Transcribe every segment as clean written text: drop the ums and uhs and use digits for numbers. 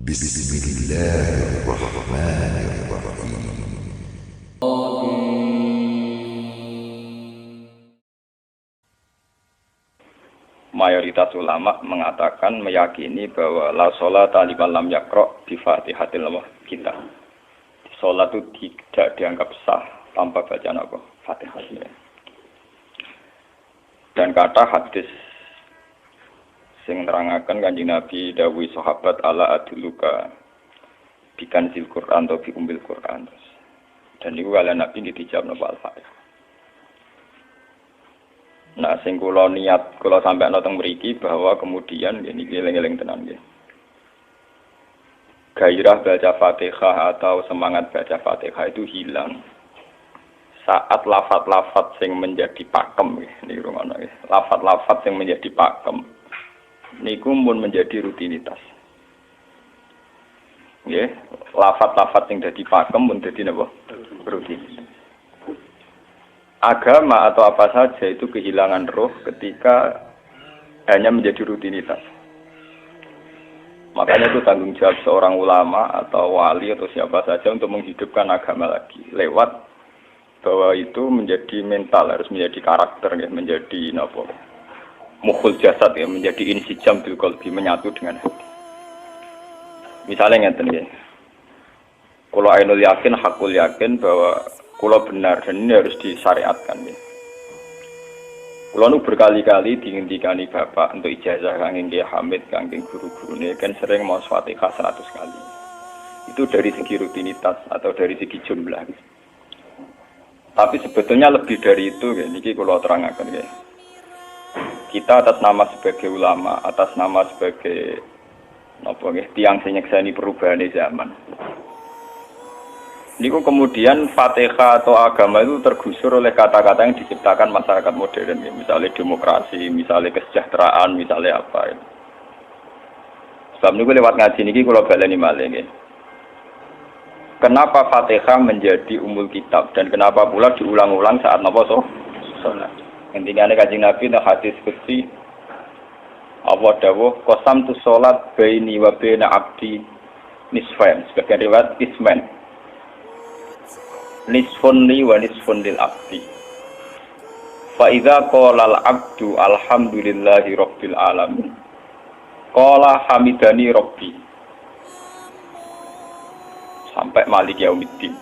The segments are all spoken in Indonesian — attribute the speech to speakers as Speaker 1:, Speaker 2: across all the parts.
Speaker 1: Bismillahirrahmanirrahim.
Speaker 2: Mayoritas ulama mengatakan meyakini bahwa la sholata liman lam yaqra bi Fatihatil kitab. Salat itu tidak dianggap sah tanpa bacaan apa? Fatihah. Dan kata hadis sing nerangaken Kanjeng Nabi dawuh sahabat ala aduluka bikanzil Quran atau bi umbil Quran. Dan niku kala Nabi dijawab napa Al-Fatihah. Nah, sing kula niat kula sampai nonton mriki bahwa kemudian niki eling-eling tenan nggih. Gairah baca Fatihah atau semangat baca Fatihah itu hilang saat lafaz-lafaz yang menjadi pakem niki rungono nggih. Lafaz-lafaz yang menjadi pakem niku mun menjadi rutinitas. Nggih, lafaz-lafaz yang dadi pakem mun dadi napa? Rutinitas. Agama atau apa saja itu kehilangan roh ketika hanya menjadi rutinitas. Makanya itu tanggung jawab seorang ulama atau wali atau siapa saja untuk menghidupkan agama lagi. Lewat bahwa itu menjadi mental, harus menjadi karakter, ya, menjadi apa? Mukhul jasad, ya, menjadi insijam bil qalbi, menyatu dengan hati. Misalnya ngeten ya. Kalau ainul yakin, hakul yakin bahwa kalau benar dan ini harus disyariatkan ya. Kalau nu berkali-kali dihentikan bapak untuk ijazah kangge Kiai Hamid, kangge guru-guru ini kan sering mau Fatihah 100 kali. Itu dari segi rutinitas atau dari segi jumlah. Tapi sebetulnya lebih dari itu ya. Niki kalau terangkan ya. Kita atas nama sebagai ulama, atas nama sebagai apa ya, tiang sing nyekseni perubahan zaman. Niku kemudian Fatihah atau agama itu tergusur oleh kata-kata yang diciptakan masyarakat modern, ya. Misalnya demokrasi, misalnya kesejahteraan, misalnya apa. Ya. Sebab niku lewat ngaji niki kula baleni malih nggih. Kenapa Fatihah menjadi umul kitab dan kenapa pula diulang-ulang saat napa salat? Intinya Kanjeng Nabi nang hadis qudsi Allah dawuh qasam tu salat baini wa baina abdi nisfain, sebagian riwayat isman. Nisfun li wa nisfun lil abdi. Fa idza qala al abdu alhamdulillahi rabbil alamin. Qala hamidani rabbi. Sampai malik yaumiddin.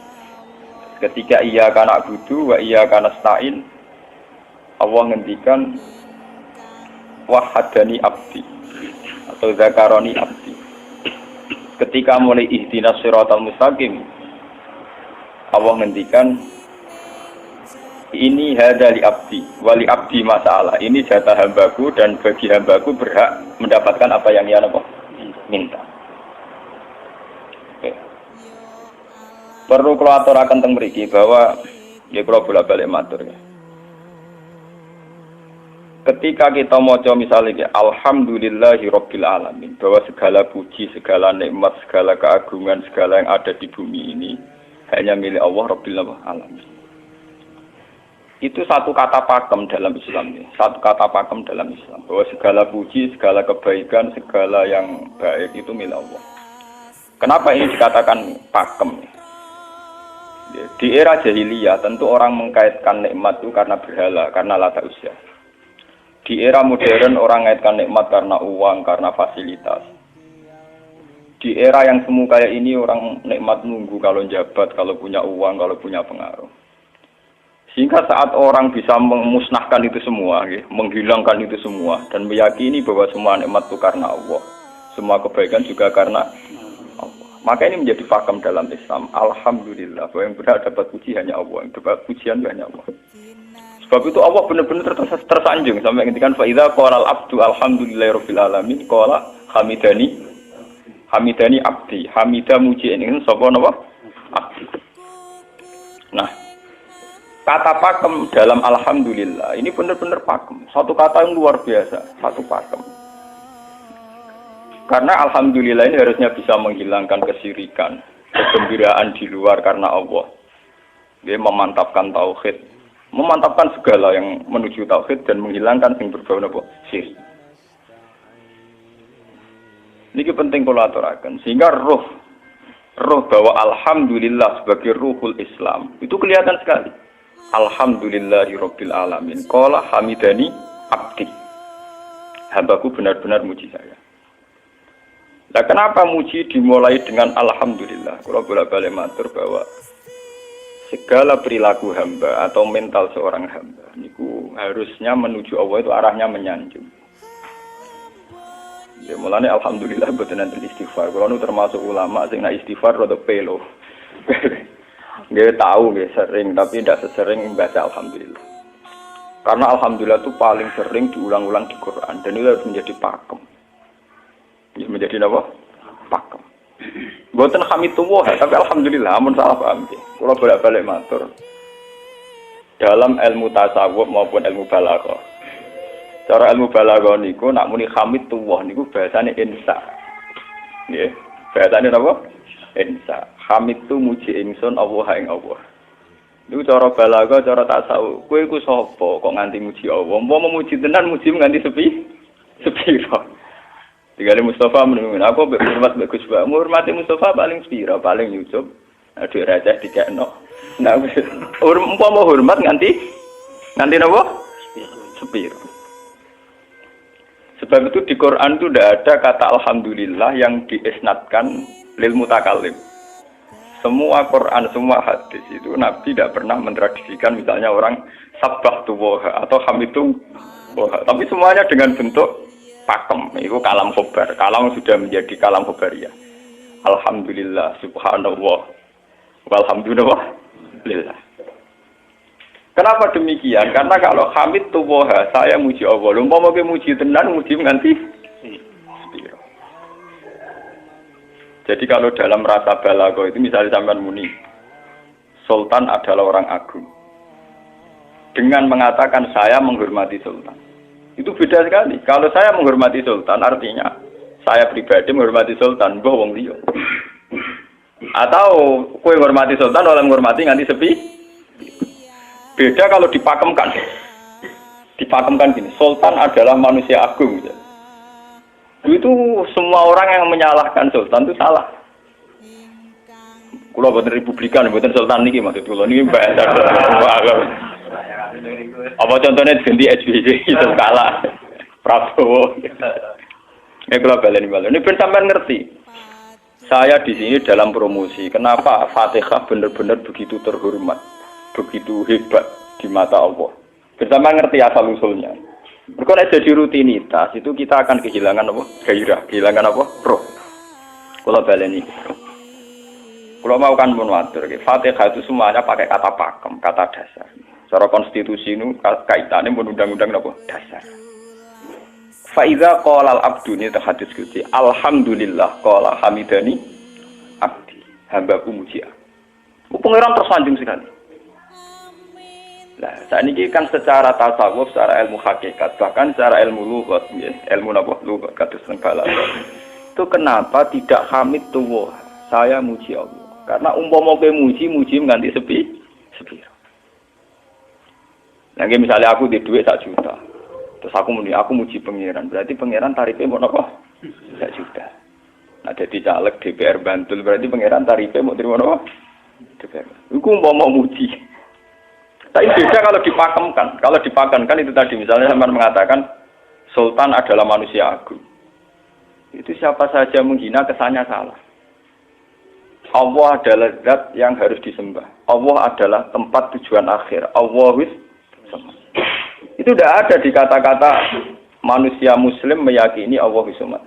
Speaker 2: Ketika ia kana budu wa ia kana stain, Allah ngendikan wahadani abdi atau zakaroni abdi. Ketika mulai ihdinas siratal mustaqim, Allah ngendikan ini hadali abdi wali abdi masalah, ini jatah hambaku dan bagi hambaku berhak mendapatkan apa yang ia minta. Oke. Perlu kalau aturaken teng mriki bahwa ya kula bolak-balik matur ya. Ketika kita maca misalnya alhamdulillahi rabbil alamin, bahwa segala puji, segala nikmat, segala keagungan, segala yang ada di bumi ini hanya milik Allah Rabbil Alamin. Itu satu kata pakem dalam Islam. Satu kata pakem dalam Islam. Bahwa segala puji, segala kebaikan, segala yang baik itu milik Allah. Kenapa ini dikatakan pakem? Di era jahiliyah tentu orang mengkaitkan nikmat itu karena berhala, karena lata usia. Di era modern orang mengaitkan nikmat karena uang, karena fasilitas. Di era yang semu kayak ini orang nikmat nunggu kalau jabat, kalau punya uang, kalau punya pengaruh. Sehingga saat orang bisa memusnahkan itu semua, ya, menghilangkan itu semua dan meyakini bahwa semua nikmat itu karena Allah, semua kebaikan juga karena Allah. Maka ini menjadi pakem dalam Islam. Alhamdulillah, bahwa yang berhak dapat puji hanya Allah, yang dapat pujian hanya Allah. Sebab itu Allah benar-benar tersanjung sampai ngendikan fa idza qala al-abdu alhamdulillahirabbil alamin qala Hamidani abdi, hamidah muji ini sapa napa? Abdi. Nah, kata pakem dalam alhamdulillah ini benar-benar pakem. Satu kata yang luar biasa, satu pakem. Karena alhamdulillah ini harusnya bisa menghilangkan kesyirikan, kegembiraan di luar karena Allah. Dia memantapkan tauhid, memantapkan segala yang menuju tauhid dan menghilangkan yang berbau napa? Syirik. Niki penting kula aturaken sehingga roh bahwa alhamdulillah sebagai ruhul Islam itu kelihatan sekali. Alhamdulillahirabbil alamin. Qala hamidani abdi. Hambaku benar-benar muji saya. Nah, kenapa muji dimulai dengan alhamdulillah? Kalau bolak-balik matur bahwa segala perilaku hamba atau mental seorang hamba niku harusnya menuju Allah itu arahnya menyanjung. Ya mulane alhamdulillah mboten enten istighfar. Kalau nu termasuk ulama sing nak istighfar rada pelo. Nggih tahu nggih sering tapi tidak sesering membaca alhamdulillah. Karena alhamdulillah itu paling sering diulang-ulang di Quran dan itu harus menjadi pakem. Ya, menjadi apa? Pakem. Mboten hamidullah tapi alhamdulillah amun salah paham nggih. Kula bolak-balik matur. Dalam ilmu tasawuf maupun ilmu balaghah. Cara ilmu balaghah niku nak muni hamidullah niku bahasane insa. Nggih. Bahasane napa? Insa. Hamid tu muji ingsun Allah ing Allah. Niku cara balaghah, cara tasawuf. Kowe iku sapa kok nganti muji Allah? Umpama muji tenan muji nganti sepiro. Tinggal Mustafa menunggu aku hormat bagus Pak. Hormati Mustafa paling sepiro, paling Yusuf. Aduh receh dikekno. Nah, umpama hormat nganti napa? Sepiro. Sebab itu di Quran itu tidak ada kata alhamdulillah yang diisnadkan lil mutakallim. Semua Quran, semua hadis itu Nabi tidak pernah mentradisikan misalnya orang sabbahtu wa atau hamidu wa. Tapi semuanya dengan bentuk pakem. Itu kalam khobar. Kalam sudah menjadi kalam khobariyah. Alhamdulillah, subhanallah, walhamdulillah. Kenapa demikian? Karena kalau hamid tuwoha, saya muji Allah. Umpama ke muji tenan, muji nganti sepiro. Jadi kalau dalam rasa balaghah itu misalnya sampean muni, Sultan adalah orang agung. Dengan mengatakan saya menghormati Sultan. Itu beda sekali. Kalau saya menghormati Sultan artinya saya pribadi menghormati Sultan, mbah wong liya. Atau kowe menghormati Sultan oleh menghormati nganti sepi. Beda kalau dipakemkan. Dipakemkan gini, Sultan adalah manusia agung. Itu semua orang yang menyalahkan Sultan itu salah. Kula boten republikan, boten Sultan niki maksud kula niki bahasa. Apa contohnya ganti SBY itu kalah. Prabowo. Ini kula baleni. Ini ben sampean ngerti. Saya di sini dalam promosi. Kenapa Fatihah benar-benar begitu terhormat, begitu hebat di mata Allah. Bersama ngerti asal usulnya. Kalau jadi rutinitas itu kita akan kehilangan apa? Gairah, kehilangan apa? Roh. Kalau baleni. Kalau mau kan munwatir, Fatihah itu semuanya pakai kata pakem, kata dasar. Secara konstitusi itu kaitannya undang-undang apa? Dasar. Faiza qala al-abdu ni hadis kuti. Alhamdulillah qala hamidani abdi. Hambaku muji aku. Pengiran tersanjung sekali. Nah, saat ini kan secara tasawuf, secara ilmu hakikat, bahkan secara ilmu lughat, ya, ilmu napa lughat kados teng balaghah. Itu kenapa tidak hamid tuwa? Saya muji Allah. Karena umpama kowe muji nganti sepi. Nah, misalnya aku di duit 1 juta. Terus aku muji pangeran. Berarti pangeran tarifnya mau napa? 1 juta. Nah, jadi caleg DPR Bantul berarti pangeran tarifnya mau terima napa? DPR. Iku umpama muji. Tapi beda kalau dipakemkan. Kalau dipakemkan itu tadi misalnya sampean mengatakan Sultan adalah manusia agung. Itu siapa saja menghina kesannya salah. Allah adalah zat yang harus disembah. Allah adalah tempat tujuan akhir. Allahus samad. Itu tidak ada di kata-kata manusia muslim meyakini Allahus samad.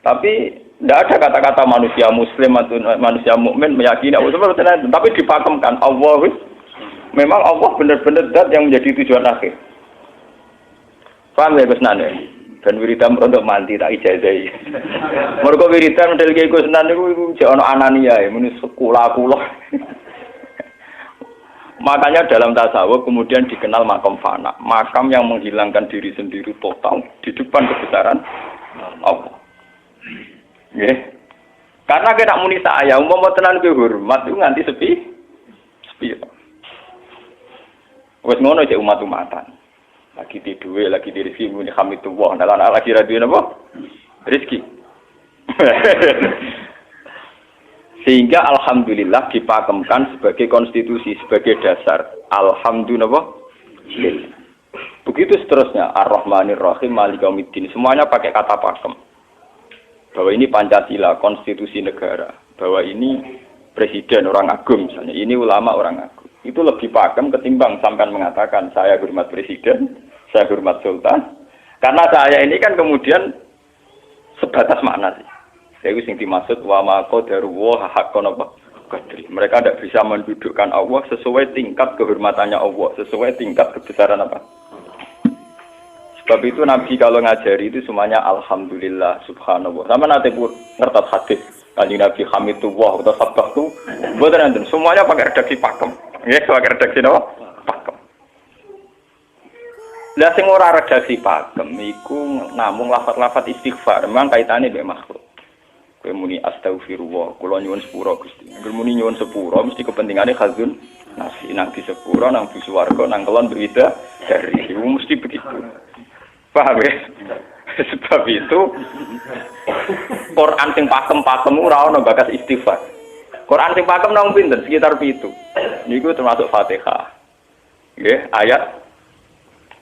Speaker 2: Tapi tidak ada kata-kata manusia muslim atau manusia mukmin meyakini Allahus samad. Tapi dipakemkan Allahus. Memang Allah benar-benar zat yang menjadi tujuan akhir. Paham ya Gus Nan? Dan wiridan untuk mandi tak ijazahi. Mergo wiridan model iki Gus Nan niku jek ana anania ya, muni sekolah kula. Makanya dalam tasawuf kemudian dikenal makam fana, makam yang menghilangkan diri sendiri total di depan kebesaran Allah. Nggih. Karena kena muni saya, umpama tenan kowe hormat itu nganti sepi. Wes ngono cek umat-umatan. Lagi di duwe, lagi di rezeki muni hamidullah. Dalan lagi ra duwe napa? Rezeki. Sehingga alhamdulillah dipakemkan sebagai konstitusi, sebagai dasar. Alhamdulillah. Begitu seterusnya. Ar-Rahmanir Rahim, Maliki Yaumiddin. Semuanya pakai kata pakem. Bahwa ini Pancasila, konstitusi negara. Bahwa ini presiden orang agung misalnya. Ini ulama orang agung. Itu lebih pakem ketimbang sampai mengatakan saya hormat presiden, saya hormat sultan. Karena saya ini kan kemudian sebatas makna sih. Itu yang dimaksud wa ma qadaru wa haqqan qadri. Mereka tidak bisa mendudukkan Allah sesuai tingkat kehormatannya Allah, sesuai tingkat kebesaran apa. Sebab itu Nabi kalau ngajari itu semuanya alhamdulillah subhanallah. Sama nanti pun ngerti hadis Kanjeng Nabi hamidullah atau sabbahtu, mboten enten semuanya pakai redaksi pakem. Nggih, pakai redaksi napa? Pakem. Lah sing ora redaksi pakem iku namung lafaz-lafaz istighfar, memang kaitane mbek makhluk. Kowe muni astagfirullah, kula nyuwun sepura Gusti. Angger muni nyuwun sepura mesti kepentingane khazun nasi nang di sepura nang di swarga nang kelon berwida dari itu mesti begitu. Paham ya? Sebab itu Quran sing pakem-pakem ora ono bakas istighfar. Quran sing pakem nang pinten sekitar 7. Niku termasuk Fatihah. Nggih, ayat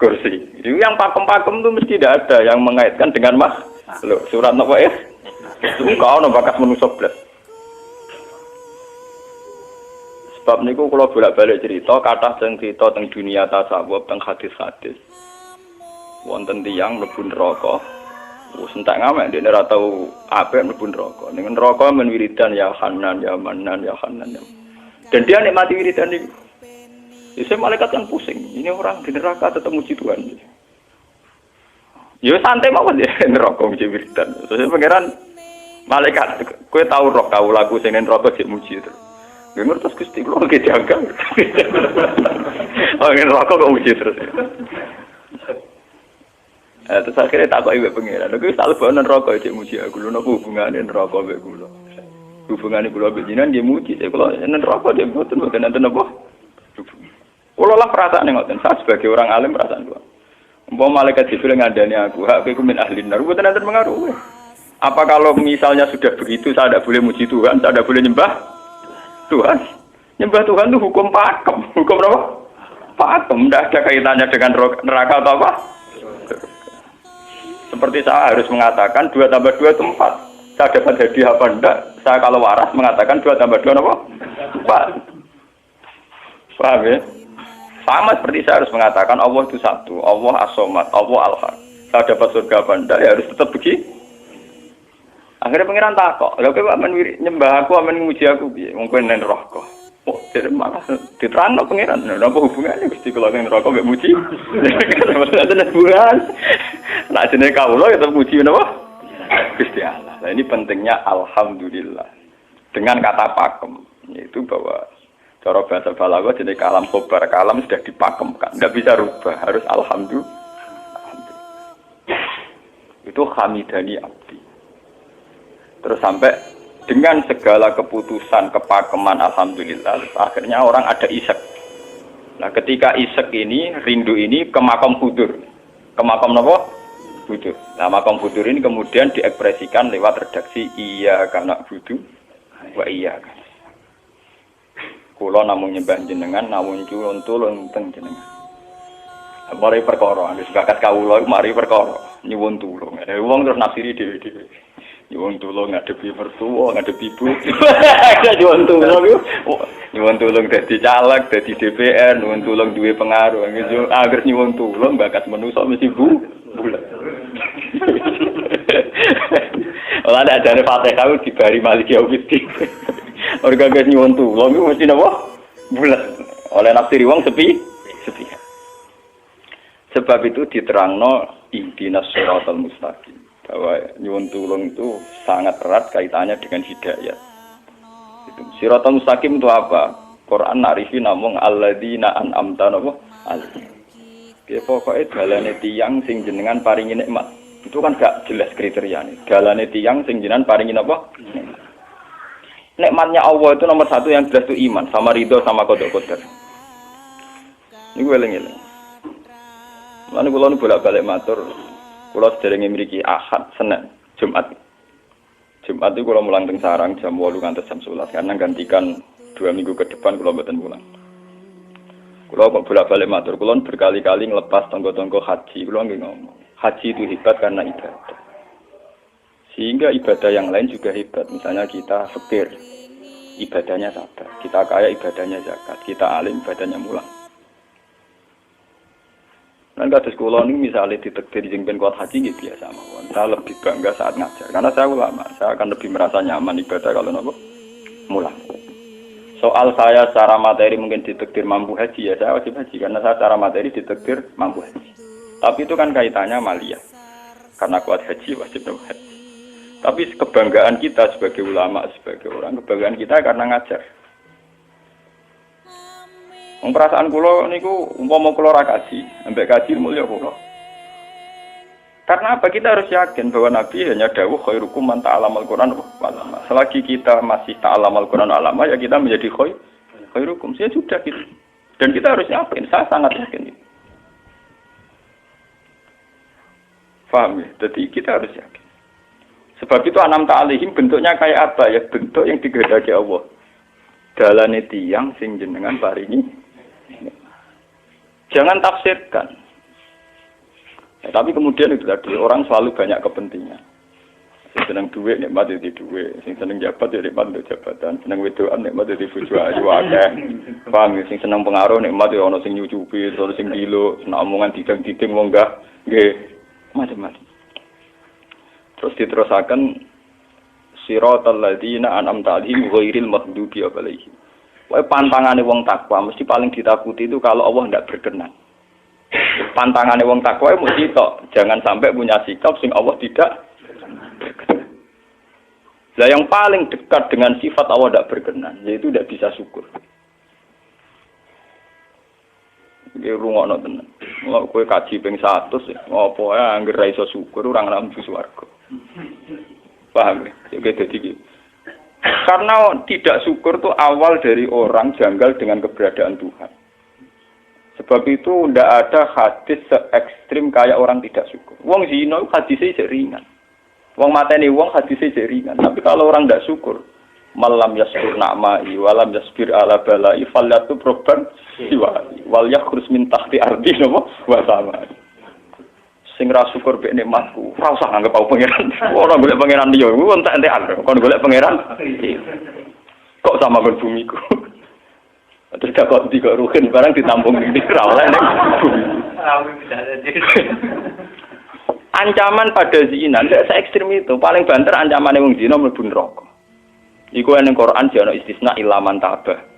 Speaker 2: kursi. Itu yang pakem-pakem itu mesti tidak ada yang mengaitkan dengan makhluk. Surat napa ya? Itu kau no bakas manusia blas. Sebab niku kalau bolak-balik cerita, kata cerita tentang dunia tasawuf, tentang hadis-hadis. Wonten tiyang mlebu neraka. Wis entek ngamek dene ora tau apik mlebu neraka. Ning neraka men wiridan ya Hanan ya Manan ya Hanan. Dan dia nikmati wiridan niku. Isih malaikat kan pusing. Ini orang di neraka tetap muji Tuhan. Ya santai mawon ya neraka muji wiridan. Terus pangeran malaikat, kowe tau roh kawulaku sing ning neraka jek muji terus. Nggih ngertos Gusti kula nggih diangkat. Oh ning neraka kok muji terus. Terus akhirnya takoki mbek pangeran, lha kuwi tak lebokno neraka jek muji aku lho napa hubungane neraka mbek kula. Hubungane kula mbek jenengan nggih muji, kula ning neraka jek mboten enten apa. Kula lah perasaan ngoten, saya sebagai orang alim perasaan kula. Umpama malaikat Jibril ngandani aku, hak kowe min ahli nar, mboten enten pengaruh. Apa kalau misalnya sudah begitu saya tidak boleh muji Tuhan, saya tidak boleh nyembah Tuhan? Nyembah Tuhan itu hukum pakem. Hukum apa? Pakem. Tidak ada kaitannya dengan neraka atau apa? Seperti saya harus mengatakan 2 tambah 2 itu 4. Saya dapat hadiah apa enggak? Saya kalau waras mengatakan 2 tambah 2 apa? 4. Paham ya? Sama seperti saya harus mengatakan Allah itu satu. Allah as-somad, Allah al-haq. Saya dapat surga apa enggak? Ya harus tetap begitu. Akhirnya pengiran takok, lha kowe amen nyembah aku, amen nguji aku piye? Wong kowe nang neraka. Oh, jadi malah diterangno pengiran. Lha apa hubungane Gusti kula nang neraka mek muji? Ada hubungan. Nek jenenge kawula ya tetep muji napa? Gusti Allah. Nah, ini pentingnya alhamdulillah. Dengan kata pakem, yaitu bahwa cara bahasa balaghah jenenge kalam khobar, kalam sudah dipakemkan. Enggak bisa rubah, harus alhamdulillah. Itu hamidani abdi. Terus sampai dengan segala keputusan kepakeman alhamdulillah akhirnya orang ada isek. Nah ketika isek ini rindu ini ke makam hudur, ke makam apa? Hudur. Nah makam hudur ini kemudian diekspresikan lewat redaksi iya kana hudu wa iya kana. Kula namung nyembah jenengan namung culun tulung teng jenengan. Mari perkara, wis bakat kawula mari perkara nyuwun tulung. Wong terus nafsiri dhewe-dhewe. Nyuwun tulung ngadepi mertua, ngadepi ibu. Nyuwun tulung yo. Nyuwun tulung dadi caleg, dadi DPR, nyuwun tulung duwe pengaruh. Angger nyuwun tulung bakat manusa mesti bulat. Ora ada jare Fatihah dibari Maliki Yaumiddin. Ora gak nyuwun tulung mesti napa? Bulat. Oleh nafsiri wong sepi. Sebab itu diterangno ihdinas shiratal mustaqim. Bahwa nyuwun tulung itu sangat erat kaitannya dengan hidayah. Itu shiratal mustaqim itu apa? Quran narifi namung alladzina an'amta alaihim. Ki pokoke dalane tiyang sing jenengan paringi nikmat. Itu kan gak jelas kriteriane. Dalane tiyang sing jenengan paringi apa? Nikmatnya Allah itu nomor 1 yang jelas itu iman sama ridho sama qada qadar. Niku eling-eling. Lan kula nu bolak-balik matur, kula sederenge mriki Ahad, Senin, Jumat. Jumat itu kalau mulang teng sarang jam 8 ngantos jam 11 karena gantikan 2 minggu ke depan kalau mboten mulang. Kalau kok bolak-balik matur, kalau berkali-kali ngelepas tonggo-tonggo haji, kalau nggak ngomong. Haji itu hebat karena ibadah. Sehingga ibadah yang lain juga hebat. Misalnya kita fakir, ibadahnya sabar. Kita kaya, ibadahnya zakat. Kita alim, ibadahnya mulang. Dan kados kula ini misalnya ditekdir sing ben kuat haji nggih biasa mawon. Saya lebih bangga saat ngajar karena saya ulama. Saya akan lebih merasa nyaman ibadah kalau napa mulang. Soal saya secara materi mungkin ditekdir mampu haji ya saya wajib haji karena saya secara materi ditekdir mampu haji. Tapi itu kan kaitannya maliyah. Karena kuat haji wajib haji. Tapi kebanggaan kita sebagai ulama, sebagai orang, kebanggaan kita karena ngajar. Perasaan kula niku umpama kula ra kaji, ambek kaji mulya kula. Karena apa? Kita harus yakin bahwa Nabi hanya dawuh khairukum man ta'allamal Qur'an wa 'allama. Selagi kita masih ta'allamal Qur'an wa 'allama ya kita menjadi khairukum. Ya sudah gitu. Dan kita harus yakin, saya sangat yakin itu. Paham ya? Jadi kita harus yakin. Sebab itu anam ta'alihim bentuknya kayak apa ya? Bentuk yang digendaki Allah. Dalane tiyang sing jenengan paringi. Jangan tafsirkan. Ya, tapi kemudian itu tadi orang selalu banyak kepentingan. Sing seneng duit nikmat itu duit, sing seneng jabat ya nikmat untuk jabatan, seneng wedoan nikmat itu bojo ayu akeh. Paham ya? Sing seneng pengaruh nikmat ya ana sing nyucupi, ana sing dilo, seneng omongan didang-diding wong enggak nggih macam-macam. Terus diterusaken siratal ladzina an'amta 'alaihim ghairil maghdubi 'alaihim. Wae pantangane wong takwa mesti paling ditakuti itu kalau Allah tidak berkenan. Pantangane wong takwa mesti tok, jangan sampai punya sikap sing Allah tidak berkenan. Lah yang paling dekat dengan sifat Allah tidak berkenan yaitu tidak bisa syukur. Iki rungokno tenan. Mau kowe kaji ping 100 apa ae anggere ra iso syukur ora ngambu swarga. Paham ya? Jadi gitu. Karena tidak syukur itu awal dari orang janggal dengan keberadaan Tuhan. Sebab itu tidak ada hadis se-ekstrim kayak orang tidak syukur. Wong zina hadisnya ringan. Wong mateni wong hadisnya ringan. Tapi kalau orang tidak syukur, malam yaskur na'mai walam yasbir ala balai falyatu proban siwali wal yakhrus min tahti ardi napa wa sama. Sing ra syukur mek nikmatku, ora usah nganggep aku pangeran. Ora golek pangeran liya, ku entek-entekan. Kon golek pangeran. Kok sama kon bumiku. Terus kok tiga ruhin barang ditampung di ra oleh ning bumi. Ancaman pada zina ndak se ekstrem itu. Paling banter ancamane wong zina mlebu neraka. Iku ning Quran jane istisna ilaman tabah.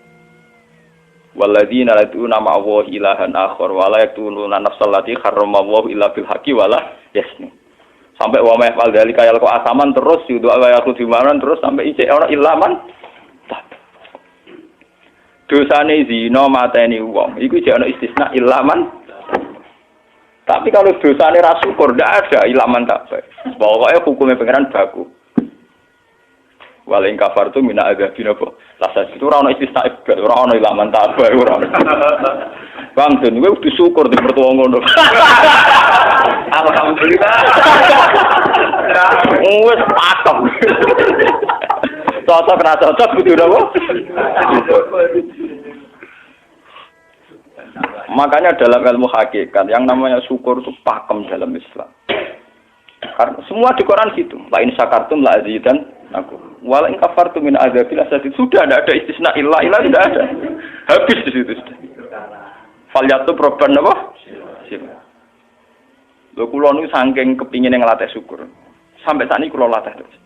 Speaker 2: Walladzina la tu'una ma'allahi ilahan akhar wa la yaqtuluna nafsal lati harramallahu illa bil haqqi wa la yasnu. Sampai wa ma fal dalika yalqa asaman terus yudu wa yakhudhu maran terus sampai ijek ora ilaman. Dosane zina mateni wong iku jek ana istisna ilaman. Tapi kalau dosane ra syukur ndak ada ilaman tak baik. Pokoke hukume pangeran baku. Waling kafar tu mina azabina po. Lasa itu ora ono istisna ibad, ora ono ilaman tabah ora. Bang den kowe kudu syukur di mertua ngono. Alhamdulillah. Wes patok. Cocok ra cocok kudu napa? Makanya dalam ilmu hakikat yang namanya syukur itu pakem dalam Islam. Karena semua di Quran gitu. La in syakartum la azidan aku. Wala in kafartum min azabil asadid. Sudah tidak ada istisna illa tidak ada. Habis di situ sudah. Falyatu proban apa? Lho kula niku saking kepingin ngelatih syukur. Sampai saat ini kula latih terus.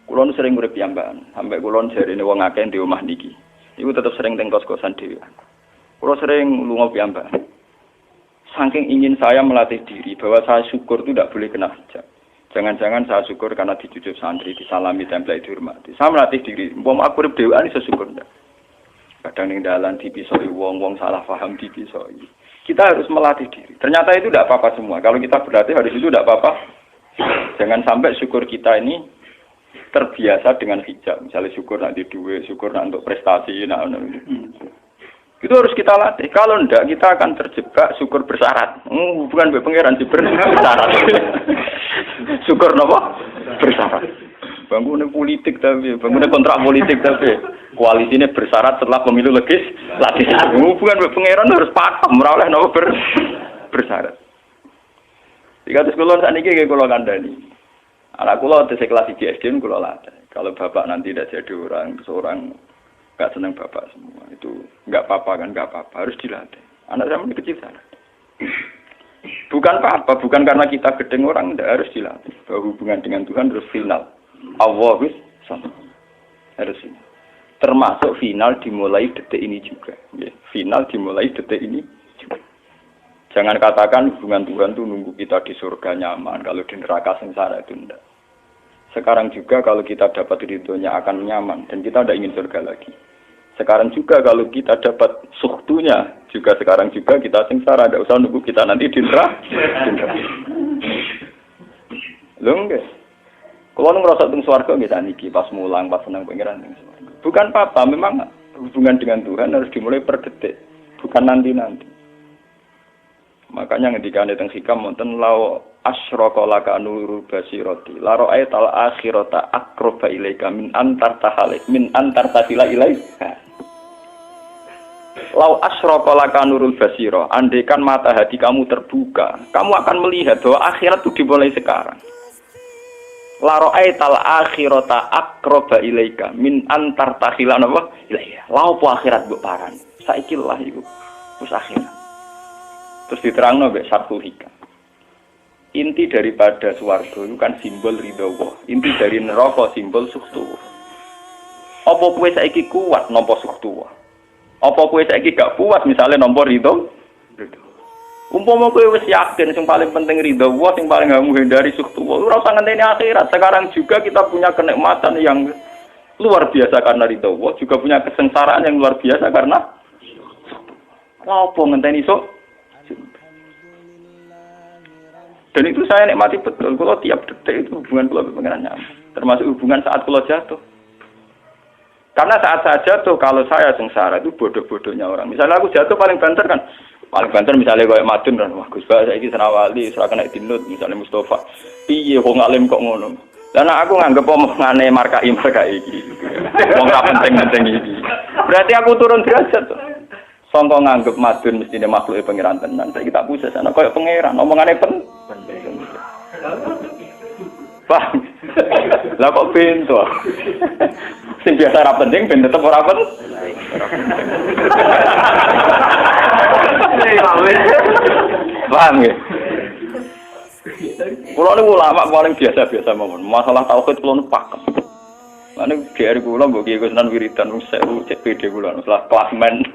Speaker 2: Kula nu sering urip piyambakan. Sampai kula jarine wong akeh di omah niki. Iku tetep sering teng kos-kosan dhewe. Kula sering lunga piyambakan. Saking ingin saya melatih diri bahwa saya syukur itu tidak boleh kena hijab. Jangan-jangan saya syukur karena dicucuk santri, disalami, tempel, dihormati. Saya melatih diri. Umpama aku urip dhewean iso syukur ndak. Kadang ning dalan dipisoi wong salah paham dipisoi. Kita harus melatih diri. Ternyata itu tidak apa-apa semua. Kalau kita berlatih harus itu tidak apa-apa. Jangan sampai syukur kita ini terbiasa dengan hijab. Misalnya syukur nanti duit, syukur untuk prestasi, itu harus kita latih. Kalau enggak, kita akan terjebak syukur bersyarat. Bukan pangeran bersarat. Syukur apa? Bersyarat. Bangunnya politik tapi, bangunnya kontrak politik tapi, koalisinya bersyarat setelah pemilu legislatif. Bukan pangeran harus pakem, oleh nopo bersyarat. Jika terus kulon saat ini kayak kulon kandani, anak kulon tes kelas SD kulon latih. Kalau bapak nanti tidak jadi seorang nggak senang bapak semua, itu nggak apa-apa kan, nggak apa-apa, harus dilatih. Anak saya masih kecil sana. Bukan apa-apa, bukan karena kita gedeng orang, tidak harus dilatih. Bahwa hubungan dengan Tuhan harus final. Allah sama harus ini. Termasuk final dimulai detik ini juga. Ya, final dimulai detik ini juga. Jangan katakan hubungan Tuhan itu nunggu kita di surga nyaman, kalau di neraka sengsara itu tidak. Sekarang juga kalau kita dapat ridhonya akan nyaman dan kita tidak ingin surga lagi. Sekarang juga kalau kita dapat suhtunya, juga sekarang juga kita sengsara, tidak usah nunggu kita nanti di neraka. Lho enggak. Kalau ngerasa teng swarga kita niki pas mulang, pas senang pangeran teng swarga. Bukan apa-apa, memang hubungan dengan Tuhan harus dimulai per detik, bukan nanti-nanti. Makanya ketika teng hikam wonten lau asyraka laka nurul basirati la ra'aital akhirata aqraba ilaika min antar tasila ilaika. Lau asyraka laka nurul basira, andaikan mata hati kamu terbuka, kamu akan melihat bahwa akhirat itu dimulai sekarang. La ra'aital akhirata aqraba ilaika min antar tasila ilaika. Lau po akhirat mbok paran. Saiki lah iku. Wis akhirat. Terus diterangno mbek satu hikam. Inti daripada swarga itu kan simbol ridho Allah. Inti dari neraka simbol sukhtu. Apa kowe saiki kuat nampa sukhtu? Apa kowe saiki gak kuat misalnya nampa ridho? Umpama kowe wis yakin sing paling penting ridho Allah, sing paling kamu hindari sukhtu. Ora usah ngenteni akhirat. Sekarang juga kita punya kenikmatan yang luar biasa karena ridho Allah, juga punya kesengsaraan yang luar biasa karena apa ngenteni sok. Dan itu saya nikmati betul. Kalau tiap detik itu hubungan kalau pengenan nyaman. Termasuk hubungan saat kalau jatuh. Karena saat saya jatuh, kalau saya sengsara itu bodoh-bodohnya orang. Misalnya aku jatuh paling banter kan. Paling banter misalnya kayak Madun kan. Wah Gus Ba, saya ini Senawali, serah kena dinut. Misalnya Mustafa. Piye kok ngalim kok ngono. Karena aku nganggep omongane markai iki. Wong ra penting-penting iki. Berarti aku turun derajat tuh. Sangka nganggep Madun mestine makhluke pangeran tenan. Saiki tak puses ana koyo pangeran, omongane penting. Paham? Lah kok pintu. Sing biasa ora penting ben tetep ora penting. Paham ya? Kulo niku ulama paling biasa-biasa mawon. Masalah tauhid kulo niku pakem. Ane GR kula mbok Kiai Kusnan wiridan wis 1000 cek PD kula setelah klasmen.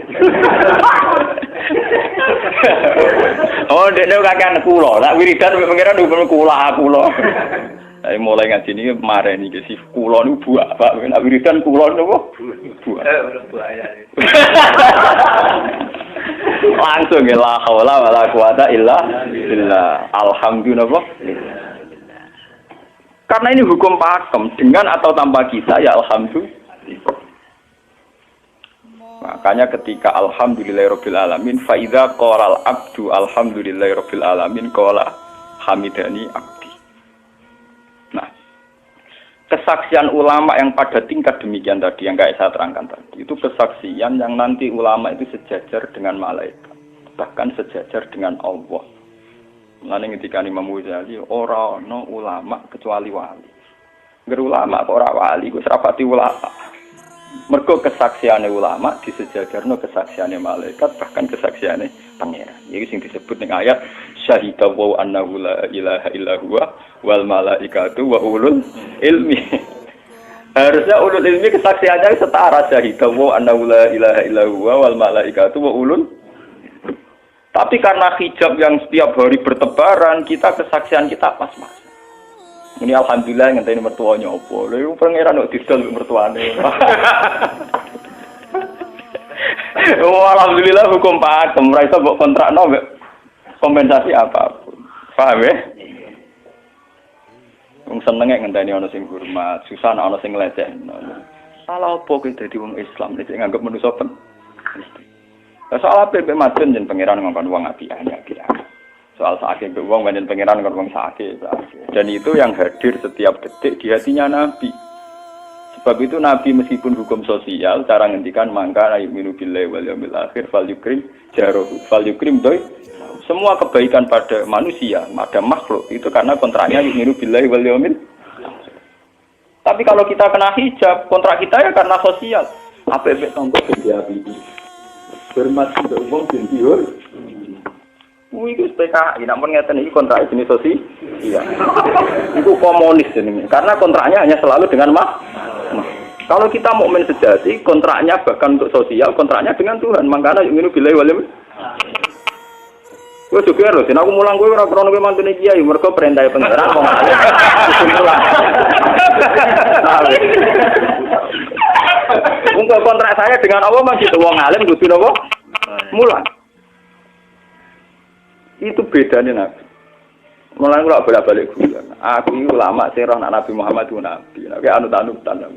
Speaker 2: Oh, dekne kakean kula. Nek wiridan pengiran hukum kula. Ayo mulai ngaji niki mareni iki si kula niku buak, Pak. Nek wiridan kula niku buak. Langsung ya la haula wala quwata illa billah. Alhamdulillah. Karena ini hukum pakem, dengan atau tanpa kita ya alhamdulillah. Makanya ketika alhamdulillahirabbil alamin fa idza qala al abdu alhamdulillahirabbil alamin qala hamidani abdi. Nah, kesaksian ulama yang pada tingkat demikian tadi yang kayak saya terangkan tadi, itu kesaksian yang nanti ulama itu sejajar dengan malaikat, bahkan sejajar dengan Allah. Mulane ketika Imam Ghazali ora ana ulama kecuali wali. Ngger ulama kok ora wali, wis rapati ulama. Mergo kesaksiane ulama disejajarno kesaksiane malaikat, bahkan kesaksiane pangeran. Iki sing disebut ning ayat syahida wa annahu la ilaha illa huwa wal malaikatu wa ulul ilmi. Harusnya ulul ilmi kesaksiannya setara syahida wa annahu la ilaha illa huwa wal malaikatu wa ulul. Tapi karena hijab yang setiap hari bertebaran, kita kesaksian kita pas-pas. Ini alhamdulillah ngenteni mertuane opo. Lha pangeran kok didol mertuane. Oh alhamdulillah hukum pakem, ora iso mbok kontrakno mbek kompensasi apapun. Paham ya? Wong senenge ngenteni ana sing hormat, susah ana sing nglecehno. Salah opo kowe dadi wong Islam nek nganggep manusa pen. Soal apa Madun jen pangeran ngomong uang api. Soal sakit ke wong pancen pangeran karo wong sakit. Dan itu yang hadir setiap detik di hatinya Nabi. Sebab itu Nabi meskipun hukum sosial cara ngendikan mangka ayyuminu billahi wal yaumil akhir fal yukrim jarohu fal yukrim doi. Semua kebaikan pada manusia, pada makhluk itu karena kontraknya ayyuminu billahi wal yaumil. Tapi kalau kita kena hijab, kontrak kita ya karena sosial. Apa-apa tonggo dia bibi. Bermati ke wong ben diur. Itu PKI, namun ngeten iki kontrak jenis sosial. Iya. Itu komunis jenenge. Karena kontraknya hanya selalu dengan kalau kita mukmin sejati, kontraknya bahkan untuk sosial, kontraknya dengan Tuhan. Mangkana yuminu billahi wal yaumil. Kowe juga lho, aku mulang kowe ora krono kowe mantune kiai, mergo perintah pangeran wong alim. Untuk kontrak saya dengan Allah masih wong alim kudu napa? Mulang. Itu bedanya Nabi. Mulai kula bolak-balik guyon. Aku iki ulama sing roh Nabi Muhammad itu nabi. Nabi anut-anutan.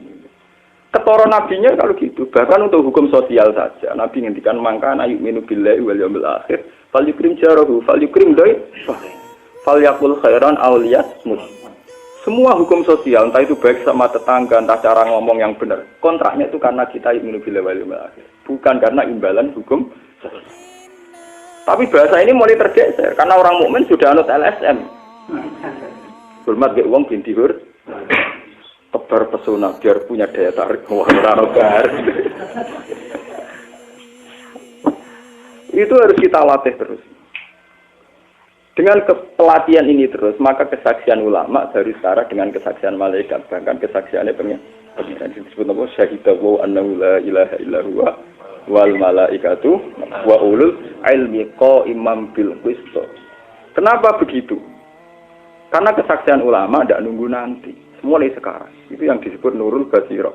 Speaker 2: Ketara nabinya kalau gitu. Bahkan untuk hukum sosial saja. Nabi ngendikan mangkana yu'minu billahi wal yaumil akhir fal yukrim jarahu fal yukrim doi fal yaqul khairan aw liyasmut. Semua hukum sosial entah itu baik sama tetangga, entah cara ngomong yang benar. Kontraknya itu karena kita yu'minu billahi wal yaumil akhir. Bukan karena imbalan hukum sosial. Tapi bahasa ini mulai tergeser karena orang mukmin sudah anut LSM. Hormat ke wong binti hur. Tebar pesona biar punya daya tarik. Wah, ora Itu harus kita latih terus. Dengan pelatihan ini terus, maka kesaksian ulama dari setara dengan kesaksian malaikat, bahkan kesaksiannya pengiran disebut apa? Syahidahu annahu la ilaha illa huwa wal malaikatu wa ulul ilmi qaiman bil qist. Kenapa begitu? Karena kesaksian ulama tidak nunggu nanti, mulai sekarang. Itu yang disebut nurul basirah.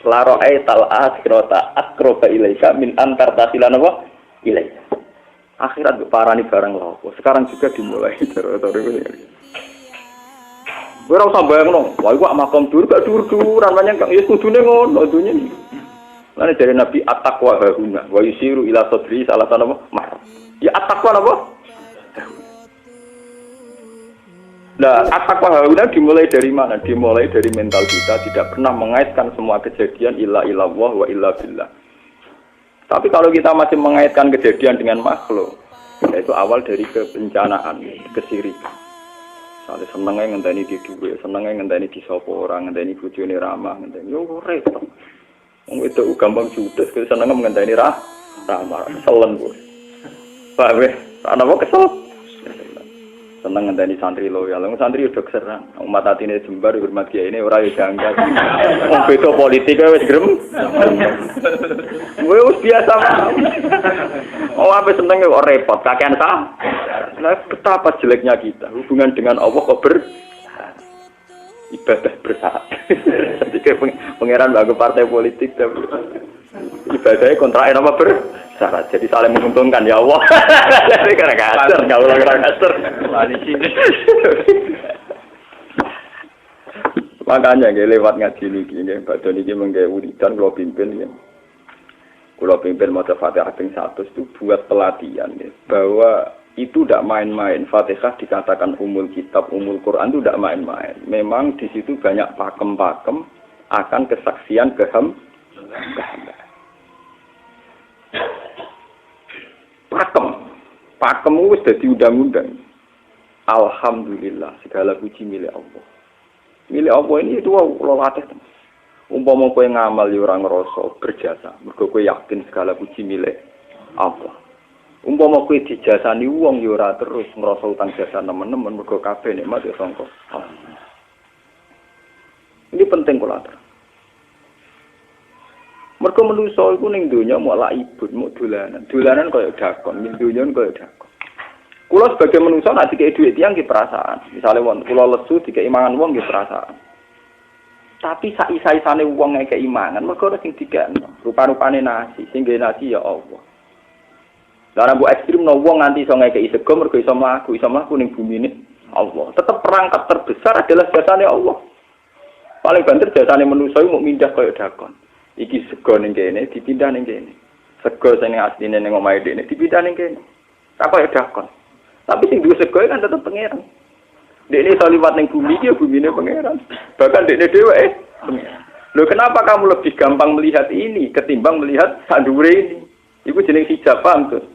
Speaker 2: La ra'aital akhirata aqraba ilaika min antar tasilan apa? Ilaika. Akhirat parani barang lapo. Sekarang juga dimulai terus. Ora usah bayangno, wah iku makam dur gak dur-duran banyak ya kudune ngono dunya. Lan dari Nabi at-taqwa hahuna wa yusiru ila sadri salah satu apa? Ya at-taqwa apa? Nah, at-taqwa hahuna dimulai dari mana? Dimulai dari mental kita tidak pernah mengaitkan semua kejadian illa illallah wa illa billah. Tapi kalau kita masih mengaitkan kejadian dengan makhluk, itu awal dari kebencanaan, kesirikan. Misalnya senengnya ngenteni di duwe, senengnya ngenteni di sapa orang, ngenteni bojone ramah, ngenteni yo repot. Wong itu gampang judes, senengnya ngenteni ramah, keselen kok. Paham ya? Ana apa kesel? Seneng ngenteni santri loyal. Wong santri udah keserang. Umat atine jembar hormat kiai ini ora yo janggal. Wong beda politik wis grem. Wis biasa. Oh, apa seneng kok repot, kakean sah. Nah, betapa jeleknya kita hubungan dengan Allah kok ibadah bersaat. Jadi pangeran bagi partai politik tapi ibadahnya kontraknya apa bersyarat. Jadi saling menguntungkan ya Allah. Jadi karena kasar, kalau karena kasar. Makanya lewat ngaji ini, Pak Doni ini menggawe wiridan kalau pimpin ya. Kalau pimpin maca Fatihah ping 100 itu buat pelatihan ya, bahwa itu tidak main-main. Fatihah dikatakan umul kitab, umul Quran itu tidak main-main. Memang di situ banyak pakem-pakem akan kesaksian kehambaan. Pakem itu sudah diundang-undang. Alhamdulillah, segala puji milik Allah. Milik Allah ini itu Allah latih. Umpama kowe ngamal ya ora ngrasa berjasa, mergo kowe yakin segala puji milik Allah. Umpama kowe dijasani wong ya ora terus ngrasa utang jasa nemen-nemen mergo kabeh nikmat ya sangka Allah. Ini penting kula atur. Mergo manusa iku ning donya mau laibut, mau dolanan. Dolanan kaya dakon, ning donya kaya dakon. Kula sebagai manusa nek dikei dhuwit tiyang ki perasaan. Misale wong kula lesu dikei mangan wong ki perasaan. Tapi saisa-isane wong ngekeki mangan mergo sing dikekno. Rupa-rupane nasi, sing nggae nasi ya Allah. Lah nek mbok ekstremno wong nganti iso ngekeki sego mergo iso mlaku ning bumine Allah. Tetep perangkat terbesar adalah jasane Allah. Paling banter jasane manusa iku mung mindah kaya dakon. Iki sego ning kene dipindah ning kene. Sego sing asline ning omahe dene dipindah ning kene. Tak kaya dakon. Tapi sing duwe sego kan tetep pangeran. Dekne iso liwat ning bumi iki ya bumine pangeran. Bahkan dekne dhewe pangeran. Loh kenapa kamu lebih gampang melihat ini ketimbang melihat sandure ini? Iku jeneng hijab paham tuh.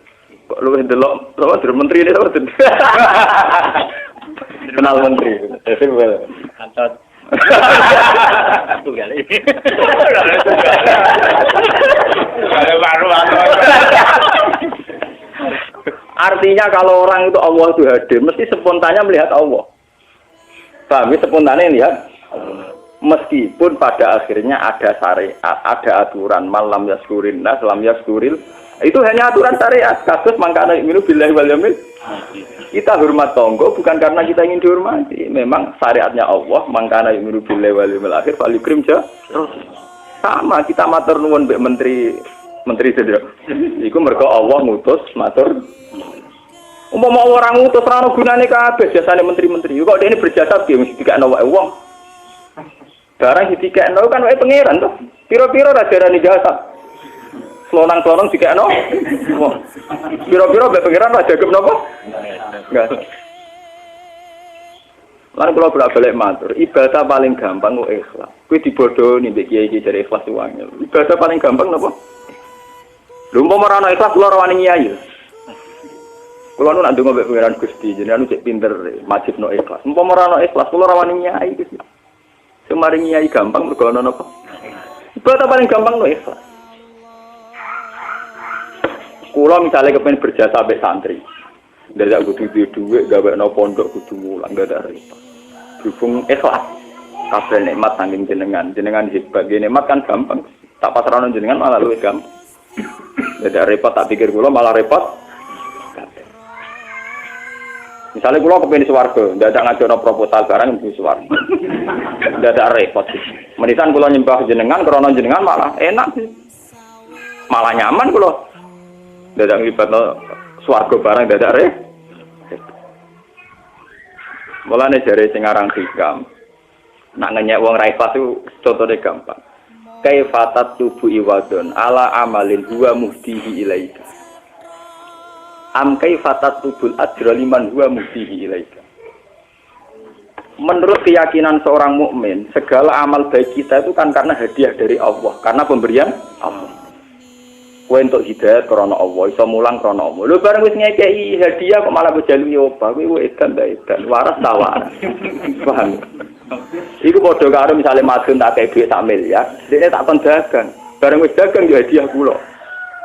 Speaker 2: Kok lu ndelok sama menteri ini sama kenal menteri.
Speaker 1: Kantor. Tunggal ini.
Speaker 2: Artinya kalau orang itu Allah itu hadir, mesti spontannya melihat Allah. Paham? Spontannya lihat. Meskipun pada akhirnya ada syariat, ada aturan malam yaskurin nas, lam yaskuril. Itu hanya aturan syariat. Kasus mangkana yu'minu billahi wal yaumil. Kita hormat tonggo bukan karena kita ingin dihormati. Memang syariatnya Allah, mangkana yu'minu billahi wal yaumil akhir fal yukrim ja. Sama kita matur nuwun mbek menteri sedaya. Iku mergo Allah ngutus matur. Umpama orang ngutus ora ono gunane kabeh jasane menteri-menteri. Kok dene berjasa piye mesti dikakno wae wong. Barang dikakno kan wae pangeran to. Piro-piro ra darani jasa. Selonang-selonang dikakno. Piro-piro mbek pangeran ra jagep napa? Enggak. Lan kula bolak-balik matur, ibadah paling gampang kok ikhlas. Kuwi dibodohi mbek kiai-kiai jare ikhlas wae. Ibadah paling gampang napa? Lha umpama ora ana ikhlas kula ora wani nyai. Kula nu nak ndonga mbek pangeran Gusti, jenengan cek pinter majibno ikhlas. Umpama ora ana ikhlas kula ora wani nyai Gusti. Semaring nyai gampang mergo ana napa? Ibadah paling gampang no ikhlas. Kula misale kepen berjasa mbek santri. Ndak kudu duwe gawekno pondok kudu mulang ndak ada repot. Dukung ikhlas. Kabeh nikmat saking jenengan hebat. Nikmat kan gampang. Tak pasrahno jenengan malah luwih gampang. Ndak ada repot tak pikir kula malah repot. Misalnya kula kepen swarga, ndak ada ngajono proposal barang mlebu swarga. Ndak ada repot. Menisan kula nyembah jenengan krana jenengan malah enak sih. Malah nyaman kula. Ndak ada nglibetno swarga barang ndak ada repot. Mulane jare sing aran hikam. Nak ngenyek wong ra ikhlas itu contone gampang. Kaifatat tubu iwadon ala amalin huwa muhdihi ilaika. Am kaifatat tubul ajra liman huwa muhdihi ilaika. Menurut keyakinan seorang mukmin, segala amal baik kita itu kan karena hadiah dari Allah, karena pemberian Allah. Kowe entuk hidayah krana Allah, iso mulang krana Allah. Lho bareng wis ngekeki hadiah kok malah bojalu yo apa? Kuwi edan ta edan, waras ta waras. Paham? Iku padha karo misale madun tak kei dhuwit sak miliar, dekne tak kon dagang. Bareng wis dagang yo hadiah kula.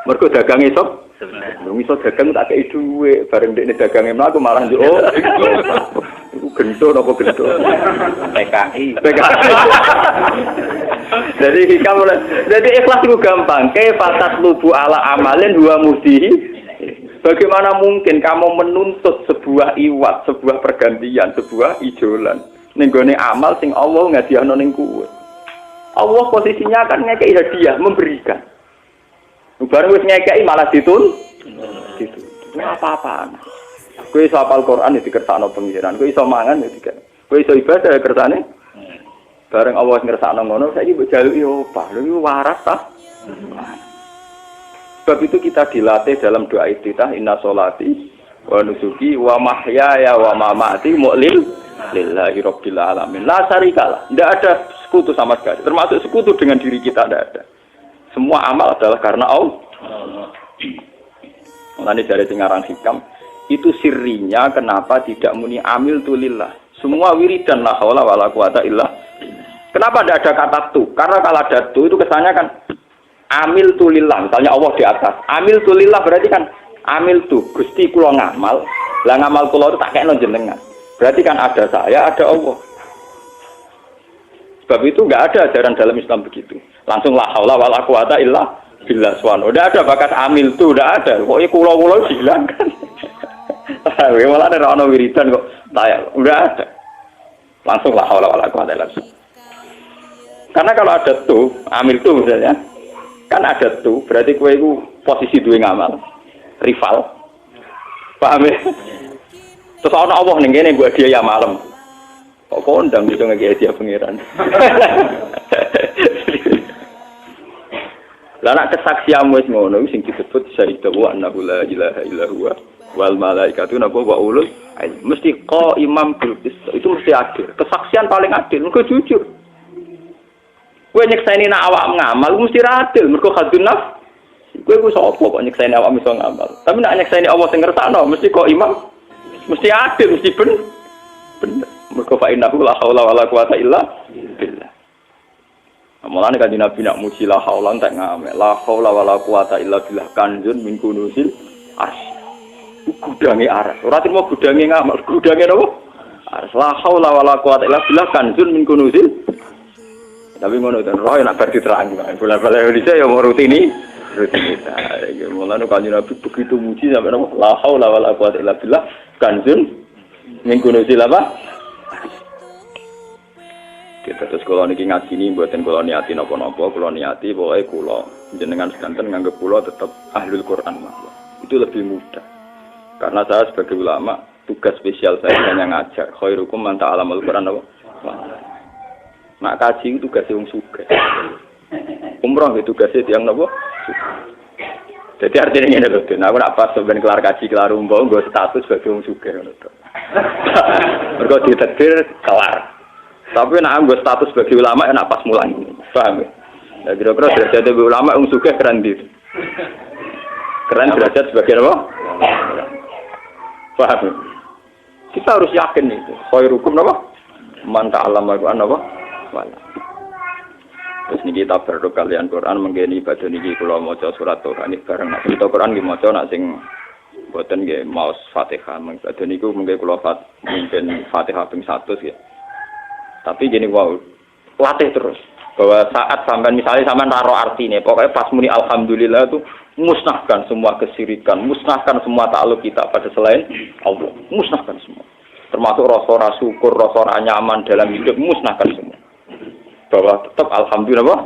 Speaker 2: Mergo dagang esuk lho iso dagang tak kei dhuwit, bareng dekne dagange mlaku malah yo oh. Iku gento napa gento? PKI. Jadi ikhlas itu gampang. Kaifatat lubu ala amalin huwa muhdihi. Bagaimana mungkin kamu menuntut sebuah iwat, sebuah pergantian, sebuah ijolan ning gone amal sing Allah ngadiahno ning kowe. Allah posisinya kan ngekeki hadiah, memberikan. Bareng wis ngekeki malah ditun. Gitu. Apa-apaan. Kowe iso hafal Quran ya dikersakno pengiran, kowe iso mangan ya dikek. Kowe iso ibadah ya kersane. Bareng Allah ngersakno ngono, saiki mbok jaluki opah. Lho iki waras ta? Sebab itu kita dilatih dalam doa iftitah inna sholati wa nusuki wa mahyaya wa mamati lillahi rabbil alamin. La syarikalah. Tidak ada sekutu sama sekali. Termasuk sekutu dengan diri kita tidak ada. Semua amal adalah karena Allah. Mulane dari singaran hikam itu sirrinya kenapa tidak muni amil tulillah. Semua wiridan la haula wala quwata illa. Kenapa tidak ada kata tu? Karena kalau ada tu itu kesannya kan amil tulillah. Misalnya Allah di atas. Amil tulillah berarti kan amil tu Gusti kula ngamal. Lah ngamal kula itu tak kekno jenengan. Berarti kan ada saya, ada Allah. Sebab itu enggak ada ajaran dalam Islam begitu. Langsung la haula wala quwata illa billah subhanahu. Enggak ada bakat amil tu, enggak ada. Pokoke kula-kula dihilangkan. Malah ada ono wiridan kok. Enggak ada. Langsung la haula wala quwata illa billah. Karena kalau ada tuh, amil tuh misalnya, kan ada tuh, berarti kue itu posisi dua ngamal, rival, paham ya? Terus orang Allah nih gini buat dia ya malam, kok kondang gitu nggak dia pengiran. Lah nak kesaksianmu wis ngono sing disebut syaidahu annahu la ilaha illa huwa Wal malaikatu napa wa ulul ilmi. Mesti imam bil qist. Itu mesti adil. Kesaksian paling adil mergo jujur. Kowe nyekseni nak awak ngamal mesti adil mergo khadun nafs. Kowe ku sapa kok nyekseni awak iso ngamal. Tapi nak nyekseni Allah sing ngersakno mesti imam mesti adil, mesti bener. Mergo fa innahu la haula wala quwata illa billah. Mulane kan Nabi nak muji la haula tak ngamal. La haula wala quwata illa billah kanjun min kunuzil arsy. Gudange aras. Ora terima gudange ngamal, gudange napa? Aras. La haula wala quwata illa billah kanjun min kunuzil. Tapi ngono ten roh nak bar diterang. Bola-bola Indonesia ya mau rutini. Rutinitas. Mulane kan Nabi begitu muji sampai napa? La haula wala quwata illa billah kanjun min kunuzil apa? Kita terus kalau niki ngaji ini buatin kalau niati nopo-nopo, kalau niati pokoknya kulo jenengan sedanten nganggep kulo tetap ahlul Quran itu lebih mudah. Karena saya sebagai ulama tugas spesial saya hanya ngajar. Khairukum man ta'alamul Quran apa? Nak kaji itu tugasnya wong sugih. Umroh itu tugasnya tiyang napa? Jadi artinya ngene lho, aku nak pas sampeyan kelar kaji kelar umroh nggo status sebagai wong sugih ngono to. Mergo ditetir kelar. Tapi nak anggo status sebagai ulama enak pas mulang. Paham ya? Nah, kira-kira derajat sebagai ulama wong sugih keren ndi? Keren derajat sebagai apa? Paham ya? Kita harus yakin itu. Khairukum apa? Man ta'allama Al-Qur'an apa? Wala. Terus niki kita berdoa kalian Quran menggeni ibadah niki kula maca surat Toha niki bareng nak kita Quran nggih maca nak sing boten nggih maos Fatihah ibadah niku mengke kula mimpin Fatihah ping 100 ya. Tapi gini wow, latih terus. Bahwa saat sampean misalnya sampean taruh artinya, pokoknya pas muni alhamdulillah itu musnahkan semua kesirikan, musnahkan semua takluk kita pada selain Allah, musnahkan semua. Termasuk rasa syukur, rasa nyaman dalam hidup, musnahkan semua. Bahwa tetap alhamdulillah.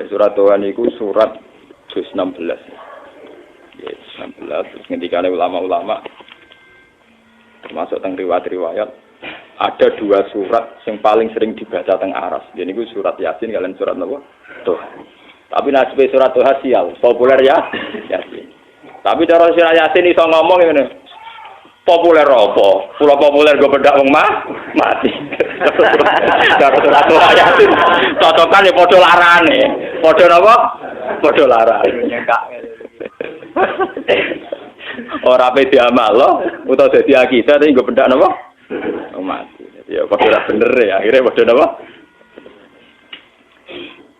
Speaker 2: Surat Tuhan itu surat juz 16. Ya, 16 terus ngendikane ulama-ulama termasuk teng riwayat-riwayat ada dua surat yang paling sering dibaca teng aras. Jadi itu surat Yasin kalian surat apa? Toha. Tapi nasib surat Toha sial, populer ya Yasin. Tapi cara surat Yasin iso ngomong ngene. Populer apa? Pulau populer go bedak wong mati. Cara surat Toha Yasin cocokan ya padha larane. Padha napa? Padha larane. Ora pe diamal utawa dadi akidah tapi go bedak napa? Mati. Ya padha bener ya, akhirnya padha napa?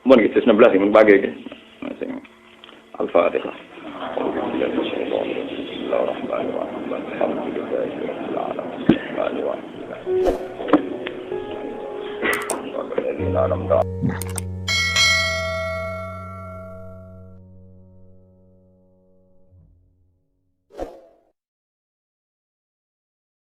Speaker 2: Mun gitu 16 mun pagi iki. Sing Al-Fatihah. Bismillahirrahmanirrahim.